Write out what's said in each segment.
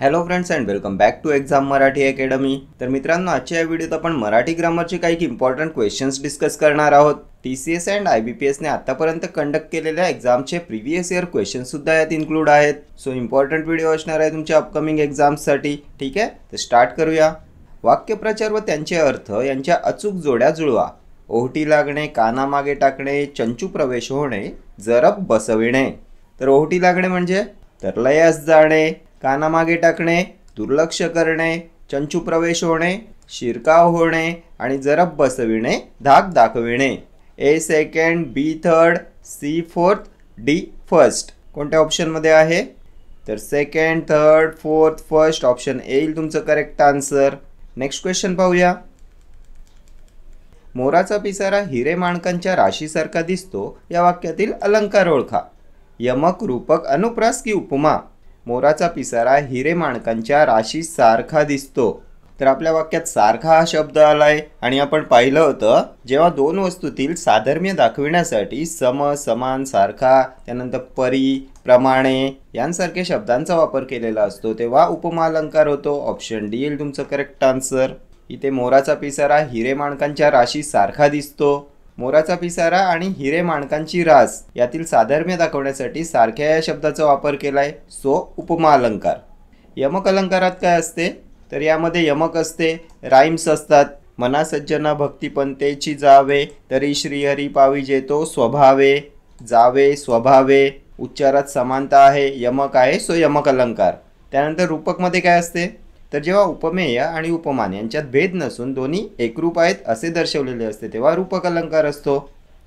Hello friends and welcome back to exam Marathi academy. तर मित्रांनो, आजच्या या व्हिडिओत आपण मराठी ग्रामरचे काही इम्पॉर्टंट क्वेश्चन्स डिस्कस करणार आहोत। TCS अँड IBPS ने आतापर्यंत कंडक्ट केलेल्या एक्झामचे प्रीवियस इयर क्वेश्चन्स सुद्धा यात इन्क्लूड आहेत। सो इम्पॉर्टंट व्हिडिओ असणार आहे तुमच्या अपकमिंग एक्झाम्ससाठी। ठीक आहे, तर स्टार्ट करूया। वाक्यप्रचार व त्यांचे अर्थ यांच्या अचूक जोड्या जुळवा। ओहटी लागणे, कानामागे टाकणे, चंचू प्रवेश होणे, जरब बसविणे। तर ओहटी लागणे म्हणजे तर लयास जाणे, कानामागे टाकणे, दुर्लक्ष करणे, चंचू प्रवेश होणे, शिरकाव होणे आणि जरब बसविणे, धाक दाखविणे। A second, B third, C fourth, D first. कोणत्या ऑप्शनमध्ये आहे? तर second, third, fourth, first option A येईल तुमचं करेक्ट आन्सर। नेक्स्ट क्वेश्चन पाहूया। मोराचा पिसारा हिरेमाणकांच्या राशीसारखा दिसतो या वाक्यातील अलंकार ओळखा। यमक, रूपक, अनुप्रास की उपमा? मोराचा पिसारा हिरेमाणकांच्या राशीसारखा दिसतो। तर आपल्या वाक्यात सारखा हा शब्द आलाय आणि आपण पाहिलं होतं जेव्हा दोन वस्तूतील साधर्म्य दाखविण्यासाठी सम, समान, सारखा, त्यानंतर परी, प्रमाणे यांसारखे शब्दांचा वापर केलेला असतो तेव्हा उपमा अलंकार होतो। ऑप्शन डी येईल तुमचं करेक्ट आन्सर। इथे मोराचा पिसारा हिरेमाणकांच्या राशीसारखा दिसतो। मोराचा पिसारा आणि हिरेमाणकांची रास यातील साधर्म्य दाखवण्यासाठी सारख्या या शब्दाचा वापर केलाय, सो उपमा अलंकार। यमक अलंकारात काय असते? तर यामध्ये यमक असते, राईम्स असतात। मना सज्जना भक्तिपंतेची जावे, तरी श्रीहरी पाविजे तो स्वभावे, जावे, स्वभावे। उच्चारात समानता आहे, यमक आहे, सो यमक अलंकार। त्यानंतर रूपकमध्ये काय असते? तर जेव्हा उपमेय आणि उपमान यांच्यात भेद नसून दोन्ही एकरूप आहेत असे दर्शवलेले असते तेव्हा रूपक अलंकार असतो।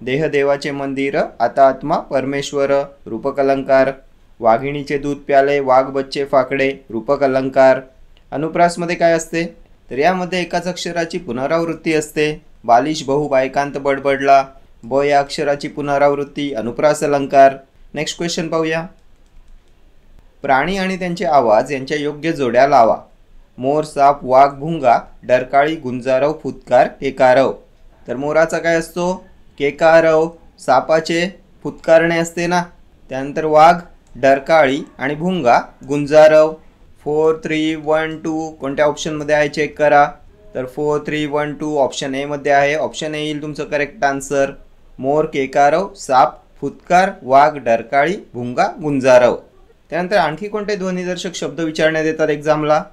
देह देवाचे मंदिर, आता आत्मा परमेश्वर, रूपक अलंकार। वाघिणीचे दूध प्याले, वाघ बच्चे फाकडे, रूपक अलंकार। अनुप्रासमध्ये काय असते? तर यामध्ये एकाच अक्षराची पुनरावृत्ती असते। बालिश बहु बायकांत बडबडला, ब या अक्षराची पुनरावृत्ती, अनुप्रास अलंकार। नेक्स्ट क्वेश्चन पाहूया। प्राणी आणि त्यांचे आवाज यांच्या योग्य जोड्या लावा। मोर, साप, वाघ, भुंगा, डरकाळी, गुंजारव, फुतकार, केकारव। तर मोराचा काय असतो? केकारव। सापाचे फुतकारणे असते ना। त्यानंतर वाघ, डरकाळी आणि भुंगा, गुंजारव। 4 3 1 2 कोणत्या ऑप्शनमध्ये आहे चेक करा। तर 4 3 1 2 ऑप्शन ए मध्ये आहे। ऑप्शन ए येईल तुमचं करेक्ट आन्सर। मोर, केकारव, साप, फुतकार, वाघ, डरकाळी, भुंगा, गुंजारव। त्यानंतर आणखी कोणते ध्वनिदर्शक शब्द विचारण्यात येतात एक्झामला?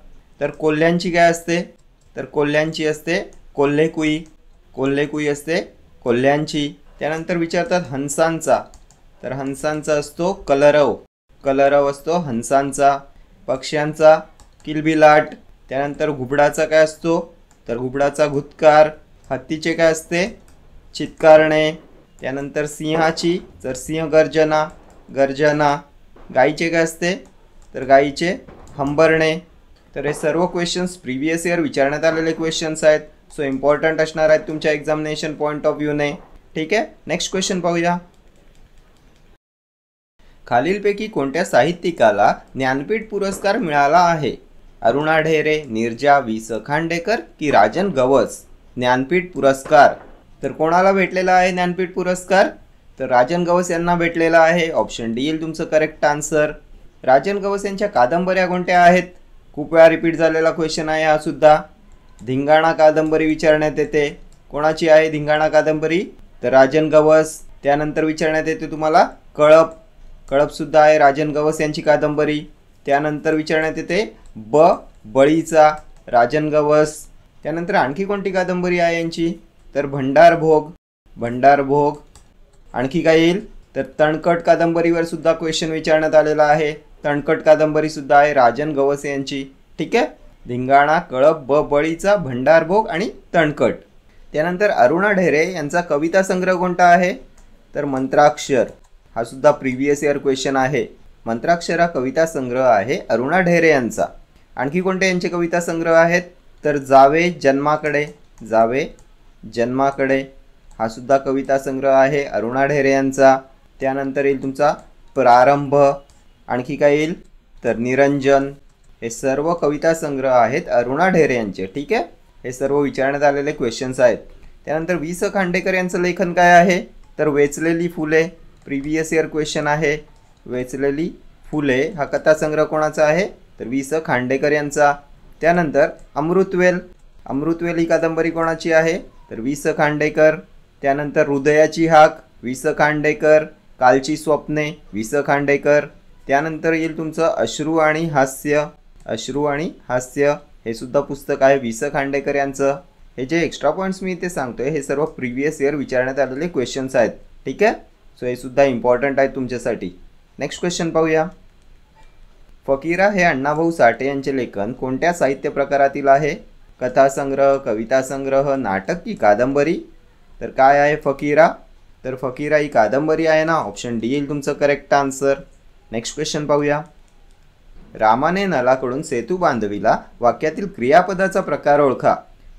तर कोल्ह्यांची काय असते? तर कोल्ह्यांची असते कोल्हेकुई। कोल्हेकुई असते कोल्ह्यांची। त्यानंतर विचारतात हंसांचा, तर हंसांचा असतो कलरव। कलरव असतो हंसांचा। पक्ष्यांचा किलबिलाट। त्यानंतर घुबडाचा काय असतो? तर घुबडाचा घुतकार। हत्तीचे काय असते? चित्कारणे। त्यानंतर सिंहाची तर सिंहगर्जना, गर्जना। गाईचे काय असते? तर गाईचे हंबरणे। तर हे सर्व क्वेश्चन्स प्रीवियस इयर विचारण्यात आलेले क्वेश्चन्स आहेत, सो इम्पॉर्टंट असणार आहेत तुमच्या एक्झामिनेशन पॉईंट ऑफ व्ह्यूने। ठीक आहे, नेक्स्ट क्वेश्चन पाहूया। खालीलपैकी कोणत्या साहित्यिकाला ज्ञानपीठ पुरस्कार मिळाला आहे? अरुणा ढेरे, नीरजा, वि.स. खांडेकर की राजन गवस? ज्ञानपीठ पुरस्कार तर कोणाला भेटलेला आहे ज्ञानपीठ पुरस्कार? तर राजन गवस यांना भेटलेला आहे। ऑप्शन डी येईल तुमचं करेक्ट आन्सर। राजन गवस यांच्या कादंबऱ्या कोणत्या आहेत? खूप वेळा रिपीट झालेला क्वेश्चन आहे हा सुद्धा। धिंगाणा कादंबरी विचारण्यात येते। कोणाची आहे धिंगाणा कादंबरी? तर राजन गवस। त्यानंतर विचारण्यात येते तुम्हाला कळप। कळप सुद्धा आहे राजन गवस यांची कादंबरी। त्यानंतर विचारण्यात येते बळीचा, राजन गवस। त्यानंतर आणखी कोणती कादंबरी आहे यांची? तर भंडारभोग। भंडारभोग। आणखी काय येईल? तर तणकट कादंबरीवर सुद्धा क्वेश्चन विचारण्यात आलेला आहे। तणकट कादंबरी सुद्धा आहे राजन गवस यांची। ठीक आहे, धिंगाणा, कळप, बळीचा, भंडारभोग आणि तणकट। त्यानंतर अरुणा ढेरे यांचा कविता संग्रह कोणता आहे? तर मंत्राक्षर। हा सुद्धा प्रीवियस इयर क्वेश्चन आहे। मंत्राक्षर हा कविता संग्रह आहे अरुणा ढेरे यांचा। आणखी कोणते यांचे कविता संग्रह आहेत? तर जावे जन्माकडे, जावे जन्माकडे हा सुद्धा कविता संग्रह आहे अरुणा ढेरे यांचा। त्यानंतर येईल तुमचा प्रारंभ। आणखी काय येईल? तर निरंजन। हे सर्व कविता संग्रह आहेत अरुणा ढेरे यांचे। ठीक आहे, हे सर्व विचारण्यात आलेले क्वेश्चन्स आहेत। त्यानंतर वि.स. खांडेकर यांचं लेखन काय आहे? तर वेचलेली फुले। प्रीवियस इयर क्वेश्चन आहे। वेचलेली फुले हा कथासंग्रह कोणाचा आहे? तर वि स खांडेकर यांचा. त्यानंतर अमृतवेल. अमृतवेल ही कादंबरी कोणाची आहे? तर वि स खांडेकर. त्यानंतर हृदयाची हाक वि स खांडेकर. कालची स्वप्ने वि स खांडेकर. त्यानंतर येईल तुमचं अश्रू आणि हास्य. अश्रू आणि हास्य हे सुद्धा पुस्तक आहे वि स खांडेकर यांचं. हे जे एक्स्ट्रा पॉईंट्स मी इथे सांगतोय हे सर्व प्रिव्हियस इयर विचारण्यात आलेले क्वेश्चन्स आहेत. ठीक आहे, सो हे सुद्धा इम्पॉर्टंट आहे तुमच्यासाठी. नेक्स्ट क्वेश्चन पाहूया. फकीरा हे अण्णाभाऊ साठे यांचे लेखन कोणत्या साहित्य प्रकारातील आहे? कथासंग्रह, कविता संग्रह, नाटक की कादंबरी? तर काय आहे फकीरा? तर फकीरा ही कादंबरी आहे ना. ऑप्शन डी येईल तुमचं करेक्ट आन्सर. नेक्स्ट क्वेश्चन पाहूया. रामाने नलाकडून सेतू बांधविला वाक्यातील क्रियापदाचा प्रकार ओळखा.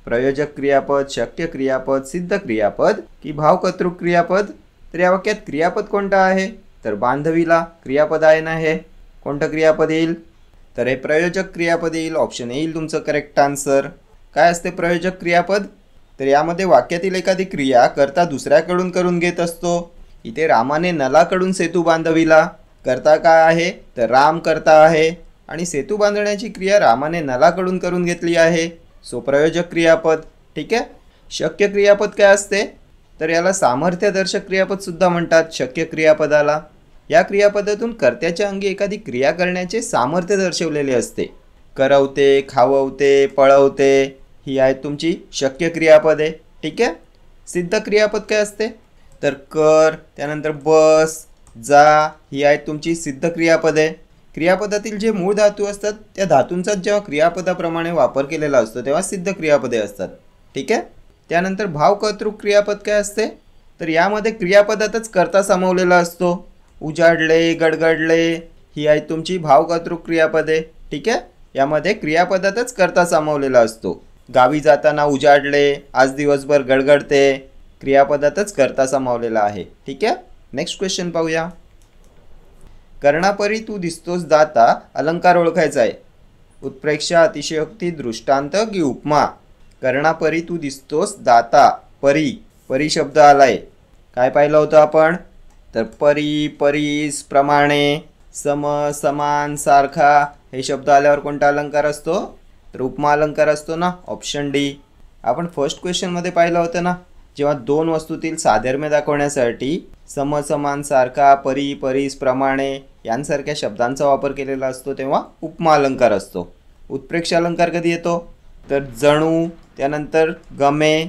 प्रयोजक क्रियापद, शक्य क्रियापद, सिद्ध क्रियापद की भावकर्तृक क्रियापद? तर या वाक्यात क्रियापद कोणतं आहे? तर बांधविला क्रियापद आहे ना. हे कोणतं क्रियापद येईल? तर हे प्रयोजक क्रियापद येईल. ऑप्शन येईल तुमचं करेक्ट आन्सर. काय असते प्रयोजक क्रियापद? तर यामध्ये वाक्यातील एखादी क्रिया कर्ता दुसऱ्याकडून करून घेत असतो. इथे रामाने नलाकडून सेतू बांधविला. कर्ता काय आहे? तर राम कर्ता आहे आणि सेतू बांधण्याची क्रिया रामाने नलाकडून करून घेतली आहे. सो प्रयोजक क्रियापद. ठीक आहे. शक्य क्रियापद काय असते? तर याला सामर्थ्यदर्शक क्रियापद सुद्धा म्हणतात. शक्य क्रियापदाला या क्रियापदातून कर्त्याच्या अंगी एखादी क्रिया करण्याचे सामर्थ्य दर्शवलेले असते. करवते, खाववते, पळवते ही आहेत तुमची शक्य क्रियापदे. ठीक आहे. सिद्ध क्रियापद काय असते? तर कर, त्यानंतर बस, जा ही आहेत तुमची सिद्ध क्रियापदे. क्रियापदातील जे मूळ धातू असतात त्या धातूंचा जेव्हा क्रियापदाप्रमाणे वापर केलेला असतो तेव्हा सिद्ध क्रियापदे असतात. ठीक आहे. त्यानंतर भावकर्तृक क्रियापद काय असते? तर यामध्ये क्रियापदातच कर्ता सामावलेला असतो. उजाडले, गडगडले ही आहेत तुमची भावकर्तृक क्रियापदे. ठीक आहे. यामध्ये क्रियापदातच कर्ता सामावलेला असतो. गावी जाताना उजाडले, आज दिवसभर गडगडते, क्रियापदातच कर्ता सामावलेला आहे. ठीक आहे. नेक्स्ट क्वेश्चन पाहूया. कर्णापरी तू दिसतोस दाता अलंकार ओळखायचा आहे. उत्प्रेक्षा, अतिशयोक्ती, दृष्टांत की उपमा? कर्णापरी तू दिसतोस दाता. परी, परी शब्द आलाय. काय पाहिलं होतं आपण? तर परी, परीस, प्रमाणे, सम, समान, सारखा हे शब्द आल्यावर कोणता अलंकार असतो? तर उपमा अलंकार असतो ना. Option D. आपण फर्स्ट क्वेश्चनमध्ये पाहिलं होतं ना, जेव्हा दोन वस्तूतील साधर्म्य दाखवण्यासाठी सम, समान, सारखा, परी, परीस, प्रमाणे यांसारख्या शब्दांचा वापर केलेला असतो तेव्हा उपमा अलंकार असतो. उत्प्रेक्ष अलंकार कधी येतो? तर जणू, त्यानंतर गमे,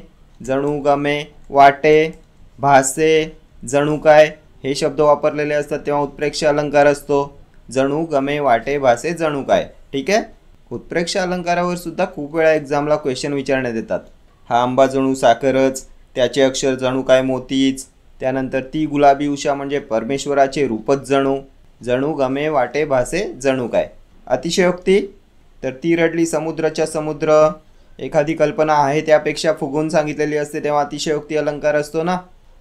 जणू, गमे, वाटे, भासे, जणू काय हे शब्द वापरलेले असतात तेव्हा उत्प्रेक्ष अलंकार असतो. जणू, गमे, वाटे, भासे, जणू काय. ठीक आहे. उत्प्रेक्ष अलंकारावर सुद्धा खूप वेळा एक्झामला क्वेश्चन विचारण्यात येतात. हा आंबा जणू साखरच, त्याचे अक्षर जणू काय मोतीच, त्यानंतर ती गुलाबी उषा म्हणजे परमेश्वराचे रूपच जणू, जणू, गमे, वाटे, भासे, जणू काय. अतिशयोक्ती, तर ती रडली समुद्राच्या समुद्र, एखादी कल्पना आहे त्यापेक्षा फुगवून सांगितलेली असते तेव्हा अतिशयोक्ती अलंकार असतो ना.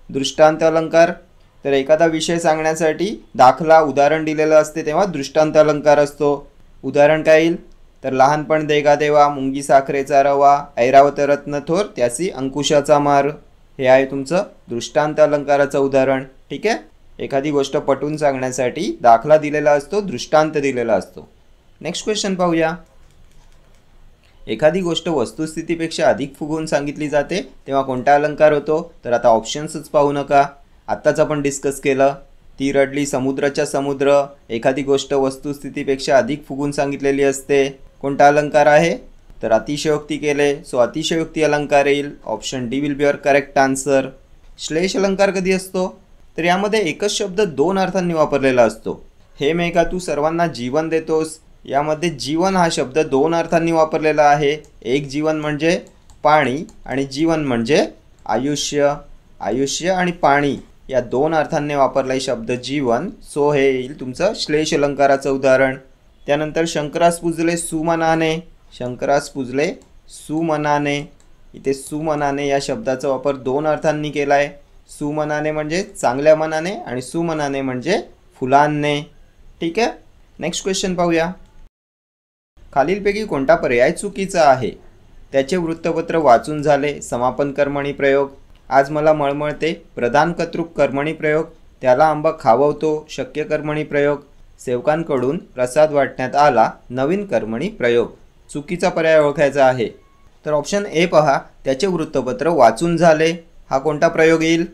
दृष्टांत अलंकार, तर एखादा विषय सांगण्यासाठी दाखला, उदाहरण दिलेलं असते तेव्हा दृष्टांत अलंकार असतो. उदाहरण काय येईल? तर लहानपण देगा देवा, मुंगी साखरेचा रवा, ऐरावत रत्न थोर, त्यासी अंकुशाचा मार. हे आहे तुमचं दृष्टांत अलंकाराचं उदाहरण. ठीक आहे. एखादी गोष्ट पटवून सांगण्यासाठी दाखला दिलेला असतो, दृष्टांत दिलेला असतो. नेक्स्ट क्वेश्चन पाहूया. एखादी गोष्ट वस्तुस्थितीपेक्षा अधिक फुगवून सांगितली जाते तेव्हा कोणता अलंकार होतो? तर आता ऑप्शन्सच पाहू नका, आत्ताच आपण डिस्कस केलं. ती रडली समुद्राच्या समुद्र, एखादी गोष्ट वस्तुस्थितीपेक्षा अधिक फुगून सांगितलेली असते. कोणता अलंकार आहे? तर अतिशयोक्ती केले, सो अतिशयोक्ती अलंकार येईल. Option D will be your correct answer. श्लेष अलंकार कधी असतो? तर यामध्ये एकच शब्द दोन अर्थांनी वापरलेला असतो. हे मेघा तू सर्वांना जीवन देतोस, यामध्ये जीवन हा शब्द दोन अर्थांनी वापरलेला आहे. एक जीवन म्हणजे पाणी आणि जीवन म्हणजे आयुष्य. आयुष्य आणि पाणी या दोन अर्थांनी वापरलाय शब्द जीवन, सो हे येईल तुमचं श्लेष अलंकाराचं उदाहरण. त्यानंतर शंकरास पूजले सुमनाने, शंकरास पूजले सुमनाने, इथे सुमनाने या शब्दाचा वापर दोन अर्थांनी केला आहे. सुमनाने म्हणजे चांगल्या मनाने आणि सुमनाने म्हणजे फुलांने. ठीक आहे. नेक्स्ट क्वेश्चन पाहूया. खालीलपैकी कोणता पर्याय चुकीचा आहे? त्याचे वृत्तपत्र वाचून झाले, समापन कर्मणी प्रयोग, आज मला मळमळते, प्रधान कर्तृक कर्मणी प्रयोग, त्याला आंबा खाववतो, शक्य कर्मणी प्रयोग, सेवकांकडून प्रसाद वाटण्यात आला, नवीन कर्मणी प्रयोग. चुकीचा पर्याय ओळखायचा आहे. तर ऑप्शन ए पहा, त्याचे वृत्तपत्र वाचून झाले. हा कोणता प्रयोग येईल?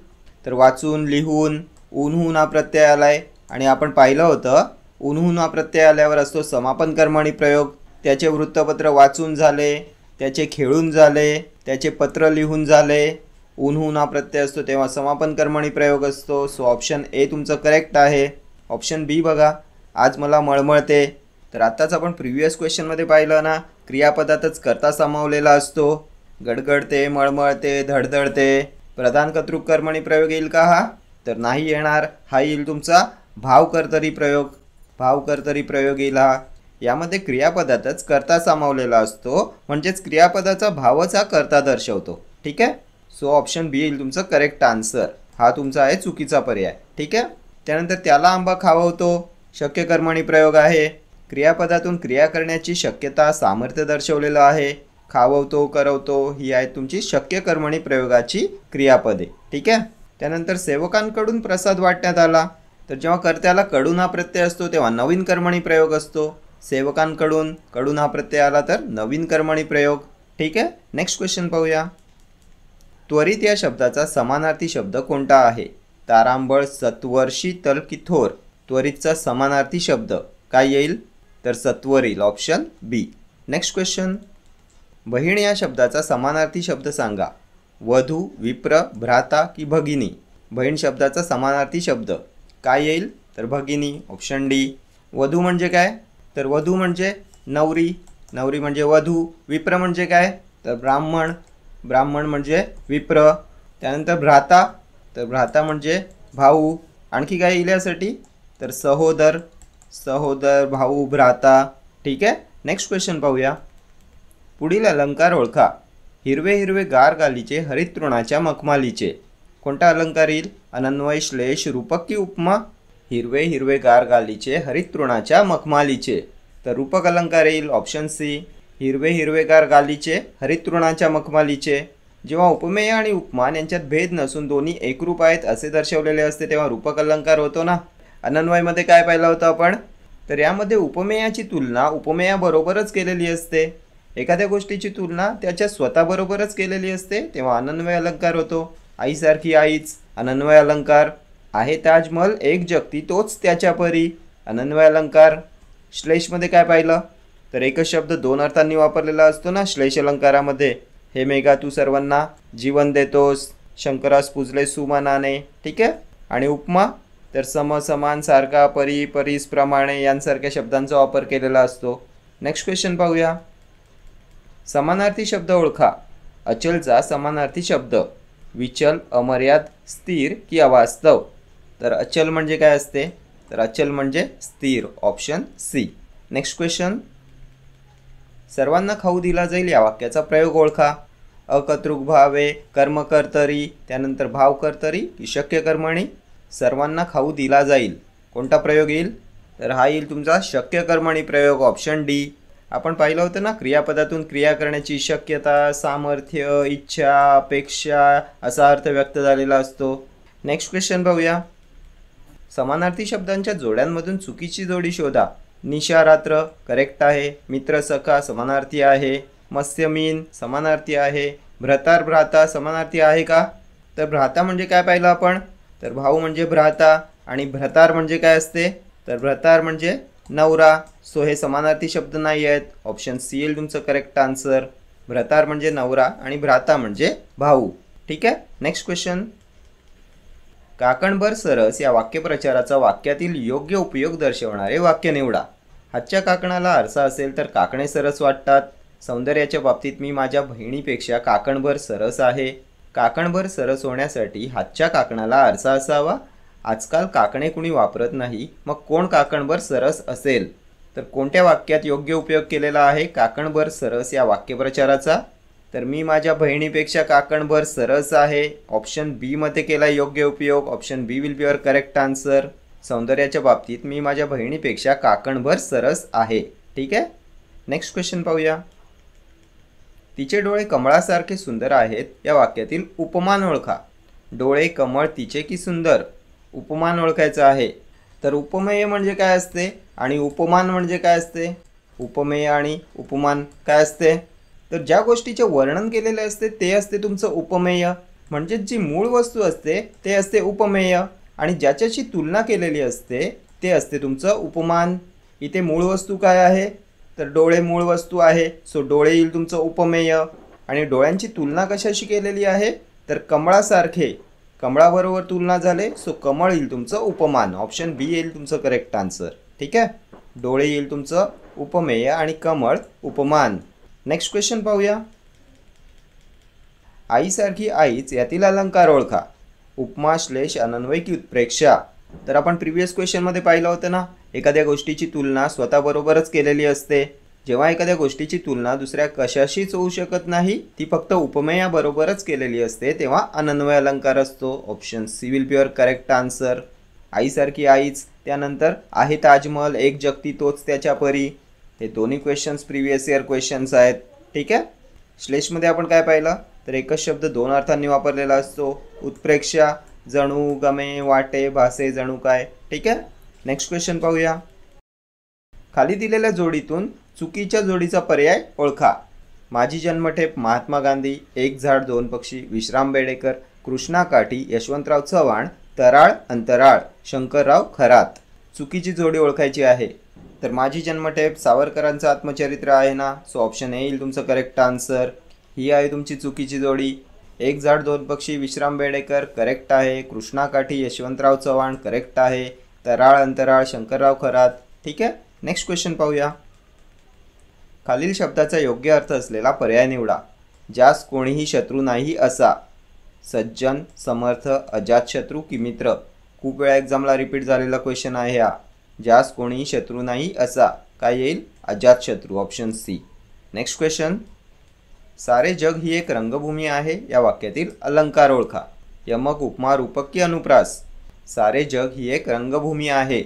तर वाचून, लिहून, ऊनहून हा प्रत्यय आलाय आणि आपण पाहिलं होतं ऊनहून हा प्रत्यय आल्यावर असतो समापन कर्मणी प्रयोग. त्याचे वृत्तपत्र वाचून झाले, त्याचे खेळून झाले, त्याचे पत्र लिहून झाले. ऊनहून हा प्रत्यय असतो तेव्हा समापन कर्मणी प्रयोग असतो. सो ऑप्शन ए तुमचं करेक्ट आहे. ऑप्शन बी बघा, आज मला मळमळते. तर आत्ताच आपण प्रिव्हियस क्वेश्चनमध्ये पाहिलं ना, क्रियापदातच कर्ता सामावलेला असतो. गडगडते, मळमळते, धडधडते. प्रधान कर्तृक कर्मणी प्रयोग येईल का हा? तर नाही येणार. हा येईल तुमचा भावकर्तरी प्रयोग. भावकर्तरी प्रयोग येईल हा. यामध्ये क्रियापदातच कर्ता सामावलेला असतो, म्हणजेच क्रियापदाचा भावच हा कर्ता दर्शवतो. ठीक आहे. सो ऑप्शन बी येईल तुमचं करेक्ट आन्सर. हा तुमचा आहे चुकीचा पर्याय. ठीक आहे. त्यानंतर त्याला आंबा खाववतो, शक्य कर्मणी प्रयोग आहे. क्रियापदातून क्रिया करण्याची शक्यता, सामर्थ्य दर्शवलेलं आहे. खाववतो, करवतो ही आहेत तुमची शक्य कर्मणी प्रयोगाची क्रियापदे. ठीक आहे. त्यानंतर सेवकांकडून प्रसाद वाटण्यात आला. तर जेव्हा कर्त्याला कडून हा प्रत्यय असतो तेव्हा नवीन कर्मणी प्रयोग असतो. सेवकांकडून कडून हा प्रत्यय आला तर नवीन कर्मणी प्रयोग. ठीक आहे. नेक्स्ट क्वेश्चन पाहूया. त्वरित या शब्दाचा समानार्थी शब्द कोणता आहे? तारांबळ, सत्वर, शीतल की थोर. त्वरितचा समानार्थी शब्द काय येईल? तर सत्वर येईल. Option B. Next question. बहीण या शब्दाचा समानार्थी शब्द सांगा. वधू, विप्र, भ्राता की भगिनी. बहीण शब्दाचा समानार्थी शब्द काय येईल? तर भगिनी. Option D. वधू म्हणजे काय? तर वधू म्हणजे नवरी. नवरी म्हणजे वधू. विप्र म्हणजे काय? तर ब्राह्मण. ब्राह्मण म्हणजे विप्र. त्यानंतर भ्राता. तर भ्राता म्हणजे भाऊ. आणखी काय येईल यासाठी? तर सहोदर. सहोदर, भाऊ, भ्राता. ठीक आहे. नेक्स्ट क्वेश्चन पाहूया. पुढील अलंकार ओळखा. हिरवे हिरवे गार गालीचे, हरित तृणाच्या मखमालीचे. कोणता अलंकार येईल? अनन्वय, श्लेष, रूपक की उपमा? हिरवे हिरवे गार गालीचे, हरित तृणाच्या मखमालीचे. तर रूपक अलंकार येईल. Option C. हिरवे हिरवेगार गालीचे, हरित तृणाच्या मखमालीचे. जेव्हा उपमेय आणि उपमान यांच्यात भेद नसून दोन्ही एकरूप आहेत असे दर्शवलेले असते तेव्हा रूपक अलंकार होतो ना. अनन्वयमध्ये काय पाहिलं होतं आपण? तर यामध्ये उपमेयाची तुलना उपमेयाबरोबरच केलेली असते. एखाद्या गोष्टीची तुलना त्याच्या स्वतःबरोबरच केलेली असते तेव्हा अनन्वय अलंकार होतो. आईसारखी आईच अनन्वय अलंकार. आहे ताजमहल एक जगती तोच त्याच्या परी. अनन्वय अलंकार. श्लेषमध्ये काय पाहिलं? तर एकच शब्द दोन अर्थांनी वापरलेला असतो ना श्लेष अलंकारामध्ये. हे मेघा तू सर्वांना जीवन देतोस, शंकरास पूजले सुमनाने. ठीक आहे. आणि उपमा तर सम, समान, सारखा, परी, परीस, प्रमाणे यांसारख्या शब्दांचा वापर केलेला असतो. नेक्स्ट क्वेश्चन पाहूया. समानार्थी शब्द ओळखा. अचलचा समानार्थी शब्द विचल, अमर्याद, स्थिर की अवास्तव. तर अचल म्हणजे काय असते? तर अचल म्हणजे स्थिर. Option C. Next question. सर्वांना खाऊ दिला जाईल या वाक्याचा प्रयोग ओळखा. अकर्तृक भावे, कर्मकर्तरी, त्यानंतर भावकर्तरी की शक्य कर्मणी. सर्वांना खाऊ दिला जाईल कोणता प्रयोग येईल? तर हा येईल तुमचा शक्य कर्मणी प्रयोग. Option D. आपण पाहिलं होतं ना, क्रियापदातून क्रिया करण्याची शक्यता, सामर्थ्य, इच्छा, अपेक्षा असा अर्थ व्यक्त झालेला असतो. नेक्स्ट क्वेश्चन पाहूया. समानार्थी शब्दांच्या जोड्यांमधून चुकीची जोडी शोधा. निशा रात्र करेक्ट आहे. मित्र सखा समानार्थी आहे. मत्स्यमीन समानार्थी आहे. भ्रतार भ्राता समानार्थी आहे का? तर भ्राता म्हणजे काय पाहिलं आपण? तर भाऊ म्हणजे भ्राता. आणि भ्रतार म्हणजे काय असते? तर भ्रतार म्हणजे नवरा. सो हे समानार्थी शब्द नाही आहेत. ऑप्शन सी येईल तुमचं करेक्ट आन्सर. भ्रतार म्हणजे नवरा आणि भ्राता म्हणजे भाऊ. ठीक आहे. Next question. काकणभर सरस या वाक्यप्रचाराचा वाक्यातील योग्य उपयोग दर्शवणारे वाक्य निवडा. हातच्या काकणाला आरसा असेल तर काकणे सरस वाटतात. सौंदर्याच्या बाबतीत मी माझ्या बहिणीपेक्षा काकणभर सरस आहे. काकणभर सरस होण्यासाठी हातच्या काकणाला आरसा असावा. आजकाल काकणे कुणी वापरत नाही, मग कोण काकणभर सरस असेल? तर कोणत्या वाक्यात योग्य उपयोग केलेला आहे काकणभर सरस या वाक्यप्रचाराचा? तर मी माझ्या बहिणीपेक्षा काकणभर सरस आहे. ऑप्शन बी मध्ये केला योग्य उपयोग. Option B will be your correct answer. सौंदर्याच्या बाबतीत मी माझ्या बहिणीपेक्षा काकणभर सरस आहे. ठीक आहे. नेक्स्ट क्वेश्चन पाहूया. तिचे डोळे कमळासारखे सुंदर आहेत या वाक्यातील उपमान ओळखा. डोळे कमळ तिचे की सुंदर. उपमान ओळखायचं आहे. तर उपमेय म्हणजे काय असते आणि उपमान म्हणजे काय असते? उपमेय आणि उपमान काय असते? तर ज्या गोष्टीचे वर्णन केलेले असते ते असते तुमचं उपमेय, म्हणजे जी मूळ वस्तू असते ते असते उपमेय आणि ज्याच्याशी तुलना केलेली असते ते असते तुमचं उपमान. इथे मूळ वस्तू काय आहे? तर डोळे मूळ वस्तू आहे, सो डोळे येईल तुमचं उपमेय. आणि डोळ्यांची तुलना कशाशी केलेली आहे? तर कमळासारखे, कमळाबरोबर तुलना झाले, सो कमळ येईल तुमचं उपमान. ऑप्शन बी येईल तुमचं करेक्ट आन्सर. ठीक आहे, डोळे येईल तुमचं उपमेय आणि कमळ उपमान. नेक्स्ट क्वेश्चन पाहूया. आईसारखी आईच यातील अलंकार ओळखा. उपमा, श्लेष, अनन्वय की उत्प्रेक्षा? तर आपण प्रिव्हियस क्वेश्चनमध्ये पाहिलं होतं ना, एखाद्या गोष्टीची तुलना स्वतःबरोबरच केलेली असते. जेव्हा एखाद्या गोष्टीची तुलना दुसऱ्या कशाशीच होऊ शकत नाही, ती फक्त उपमेयाबरोबरच केलेली असते, तेव्हा अनन्वय अलंकार असतो. Option C will be your correct answer. आईसारखी आईच, त्यानंतर आहे ताजमहल, एक जगती तोच त्याच्या परी. हे दोन्ही क्वेश्चन्स प्रिव्हियस इयर क्वेश्चन्स आहेत. ठीक आहे. श्लेषमध्ये आपण काय पाहिलं? तर एकच शब्द दोन अर्थांनी वापरलेला असतो. उत्प्रेक्षा, जणू, गमे, वाटे, भासे, जणू काय. ठीक आहे. नेक्स्ट क्वेश्चन पाहूया. खाली दिलेल्या जोडीतून चुकीच्या जोडीचा पर्याय ओळखा. माझी जन्मठेप, महात्मा गांधी, एक झाड दोन पक्षी, विश्राम बेडेकर, कृष्णा काठी, यशवंतराव चव्हाण, तराळ अंतराळ, शंकरराव खरात. चुकीची जोडी ओळखायची आहे. तर माझी जन्मठेप सावरकरांचं आत्मचरित्र आहे ना, सो ऑप्शन ए येईल तुमचं करेक्ट आन्सर. ही आहे तुमची चुकीची जोडी. एक झाड दोन पक्षी, विश्राम बेडेकर करेक्ट आहे. कृष्णा काठी, यशवंतराव चव्हाण करेक्ट आहे. तराळ अंतराळ, शंकरराव खरात. ठीक आहे. नेक्स्ट क्वेश्चन पाहूया. खालील शब्दाचा योग्य अर्थ असलेला पर्याय निवडा. ज्यास कोणीही शत्रू नाही असा. सज्जन, समर्थ, अजातशत्रू की मित्र? खूप वेळा एक्झामला रिपीट झालेला क्वेश्चन आहे हा. ज्यास कोणीही शत्रू नाही असा, काय येईल? अजातशत्रू. Option C. Next question. सारे जग ही एक रंगभूमी आहे या वाक्यातील अलंकार ओळखा. यमक, उपमा, रूपक की अनुप्रास? सारे जग ही एक रंगभूमी आहे.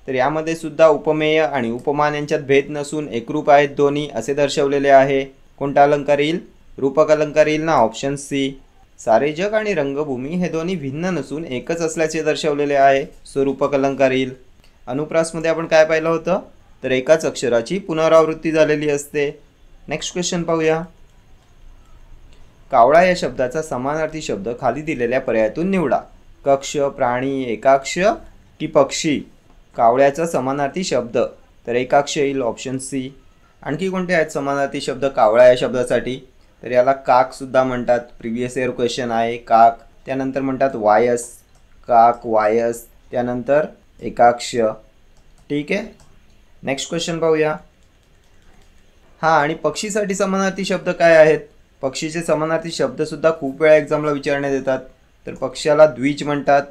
तर यामध्ये सुद्धा उपमेय आणि उपमान यांच्यात भेद नसून एकरूप आहेत दोन्ही असे दर्शवलेले आहे. कोणता अलंकार येईल? रूपक अलंकार येईल ना, ऑप्शन सी. सारे जग आणि रंगभूमी हे दोन्ही भिन्न नसून एकच असल्याचे दर्शवलेले आहे, सो रूपक अलंकार येईल. अनुप्रासमध्ये आपण काय पाहिलं होतं? तर एकाच अक्षराची पुनरावृत्ती झालेली असते. नेक्स्ट क्वेश्चन पाहूया. कावळा या शब्दाचा समानार्थी शब्द खाली दिलेल्या पर्यायातून निवडा. कक्ष, प्राणी, एकाक्ष की पक्षी? कावळ्याचा समानार्थी शब्द, तर एकाक्ष येईल. Option C. आणखी कोणते आहेत समानार्थी शब्द कावळा या शब्दासाठी? तर याला काक सुद्धा म्हणतात. प्रिव्हियस इयर क्वेश्चन आहे काक. त्यानंतर म्हणतात वायस, काक, वायस, त्यानंतर एकाक्ष. ठीक आहे. नेक्स्ट क्वेश्चन पाहूया. हां, आणि पक्षीसाठी समानार्थी शब्द काय आहेत? पक्षीचे समानार्थी शब्दसुद्धा खूप वेळा एक्झामला विचारण्यात येतात. तर पक्ष्याला द्विज म्हणतात,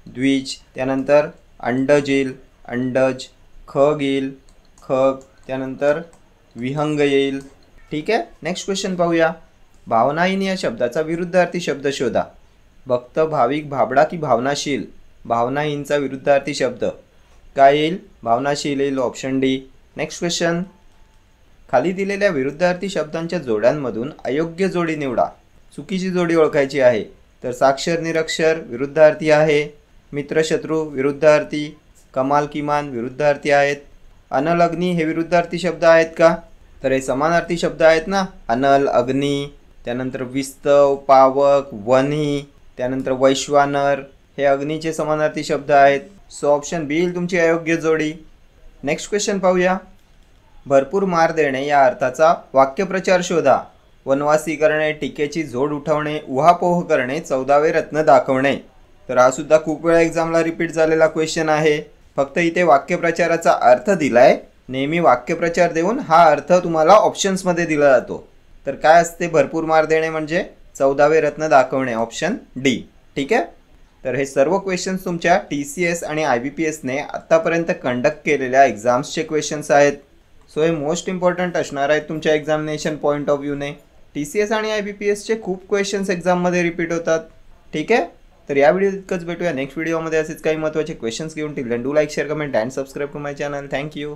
द्विज. त्यानंतर अंडज येईल, अंडज. खग येईल, खग. त्यानंतर विहंग येईल. ठीक आहे. नेक्स्ट क्वेश्चन पाहूया. भावनाहीन या शब्दाचा विरुद्धार्थी शब्द शोधा. भक्त, भाविक, भाबडा की भावनाशील? भावनाहीनचा विरुद्धार्थी शब्द काय येईल? भावनाशील येईल. Option D. Next question. खाली दिलेल्या विरुद्धार्थी शब्दांच्या जोड्यांमधून अयोग्य जोडी निवडा. चुकीची जोडी ओळखायची आहे. तर साक्षर, निरक्षर विरुद्धार्थी आहे. मित्र, शत्रू विरुद्धार्थी. कमाल, किमान विरुद्धार्थी आहेत. अनल, अग्नी हे विरुद्धार्थी शब्द आहेत का? तर हे समानार्थी शब्द आहेत ना. अनल, अग्नी. त्यानंतर विस्तव, पावक, वन्ही. त्यानंतर वैश्वानर हे अग्नीचे समानार्थी शब्द आहेत. सो ऑप्शन बी येईल तुमची अयोग्य जोडी. नेक्स्ट क्वेश्चन पाहूया. भरपूर मार देणे या अर्थाचा वाक्यप्रचार शोधा. वनवासी करणे, टीकेची जोड उठवणे, उहापोह करणे, 14वे रत्न दाखवणे. तर हा सुद्धा खूप वेळा एक्झामला रिपीट झालेला क्वेश्चन आहे. फक्त इथे वाक्यप्रचाराचा अर्थ दिलाय. नेहमी वाक्यप्रचार देऊन हा अर्थ तुम्हाला ऑप्शन्समध्ये दिला जातो. तर काय असते भरपूर मार देणे म्हणजे? 14वे रत्न दाखवणे. Option D. ठीक आहे. तर हे सर्व क्वेश्चन्स तुमच्या TCS आणि IBPSने आत्तापर्यंत कंडक्ट केलेल्या एक्झाम्सचे क्वेश्चन्स आहेत. सो हे मोस्ट इम्पॉर्टंट असणार आहेत तुमच्या एक्झामिनेशन पॉईंट ऑफ व्ह्यूने. TCS आणि IBPSचे खूप क्वेश्चन्स एक्झाममध्ये रिपीट होतात. ठीक आहे. तर या व्हिडिओ इतकंच. भेटूया नेक्स्ट व्हिडिओमध्ये असेच काही महत्त्वाचे क्वेश्चन्स घेऊन. Till then do like, share, comment and subscribe to my channel. Thank you.